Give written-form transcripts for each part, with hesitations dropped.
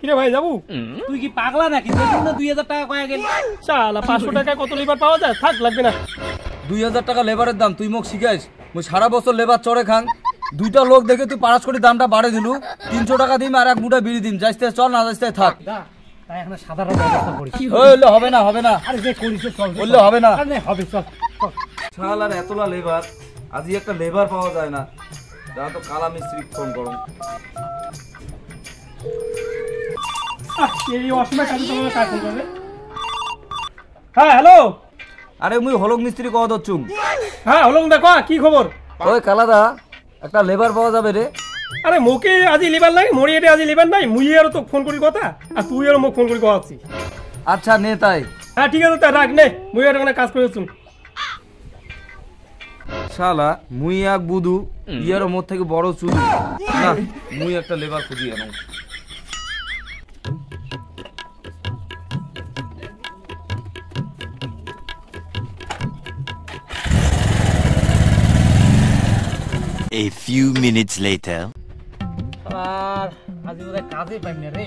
কিরে ভাই যাবো? তুই কি পাগলা নাকি? দেখুন না 2000 টাকা কয়া গেল। শালা 500 টাকায় কত লেবার পাওয়া যায়? থাক, লাগবে না। 2000 টাকা লেবারের দাম, তুই মোক শিখাইস? মুই সারা বছর লেবার চড়ে খাং, দুইটা লোক দেখে তুই 5 কোটি দামটা বাড়ে দিলু। 300 টাকা দিম আর এক মুঠা বিড়ি দিম, যাইতে চল, না যাইতে থাক। তাই এখন সাধারণ ব্যবস্থা করি। ওইলে হবে না, হবে না। আরে যে করিস চল, বললে হবে না। আরে হবে, চল চল। শালার এতলা লেবার, আজই একটা লেবার পাওয়া যায় না। যা তো কালা মিস্ত্রি ফোন করুন। এই অসময় কাজে তোমাকে কাজ করবে। হ্যাঁ হ্যালো। আরে মুই হলক মিস্ত্রি কওয়া দচ্ছুম। হ্যাঁ হলং দেখো, কি খবর? ওই কালাদা, একটা লেবার পাওয়া যাবে রে? আরে মোকে আজি লিবার নাই, মরি এটা আজি লিবার নাই। মুই আর তো ফোন করি কথা, আর তুই আর মোক ফোন করি কথা আছি। আচ্ছা নে তাই। হ্যাঁ ঠিক আছে, তাই রাখ নে, মুই আর কাজ করেছুন। শালা মুই এক বুধু, ইয়ার মোর থেকে বড় চুদু না। মুই একটা লেবার খুঁজি আনো। A few minutes later. আর আজি ওরে কাজে পাইম না রে।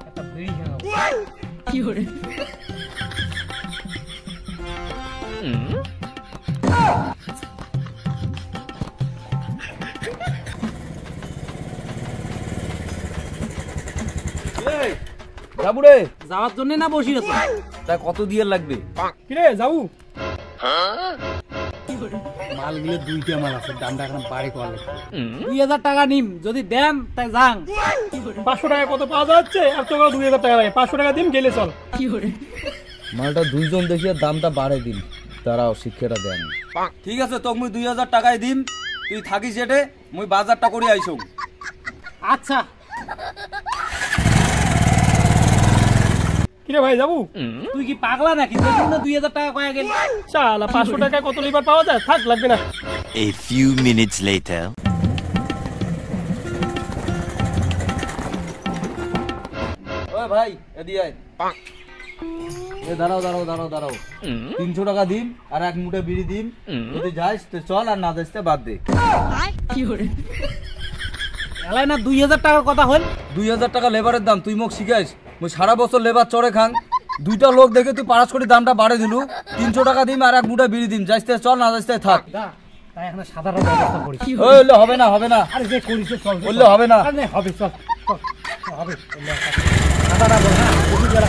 একটা বিড়ি খাও। কি করে? এই যাবু রে? যাওয়ার জন্য না বসি আছো? তা কত দিয়ে লাগবে? কিরে যাবো? মালগুলো দুইটা মাল আছে, দামটা এখন বাড়ি করা লাগবে। 2000 টাকা নিম, যদি দেন তাই যাং। 500 টাকা কত পাওয়া যাচ্ছে? আর তোকে 2000 টাকা লাগে। 500 টাকা দিন, গেলে চল। মালটা দুইজন দেখিয়ে দামটা বাড়াই দিন, তারাও শিক্ষাটা দেন। ঠিক আছে, তোকে মুই 2000 টাকায় দিম, তুই থাকিস যেটে, মুই বাজারটা করে আইসো। আচ্ছা। কিরে ভাই যাবো? তুই কি পাগলা নাকি? দেখুন না 2000 টাকা কয়া গেল। শালা 500 টাকায় কত লেবার পাওয়া যায়? থাক, লাগবে না। A few minutes later. ওই ভাই এদি আয়। এ দাঁড়াও দাঁড়াও দাঁড়াও দাঁড়াও, 300 টাকা দিম আর এক মুঠে বিড়ি দিম। যদি যাইস তো চল, আর না যাইস তো বাদ দে। এলাই না 2000 টাকার কথা হল। 2000 টাকা লেবারের দাম, তুই মোক শিখাইস? মুই সারা বছর লেবার চড়ে খাং, দুইটা লোক দেখে তুই 5 কোটি দামটা বাড়ে দিলু। 300 টাকা দিম আর এক মুঠা বিড়ি দিম, যাইস তো চল, না যাইস তো থাক। তাই এখন সাধারণ ব্যবস্থা করি। ওইলে হবে না, হবে না। আরে যে করিস চল, বললে হবে না। আরে হবে, চল চল। হবে। সাধারণ বল না, বুঝি গেল।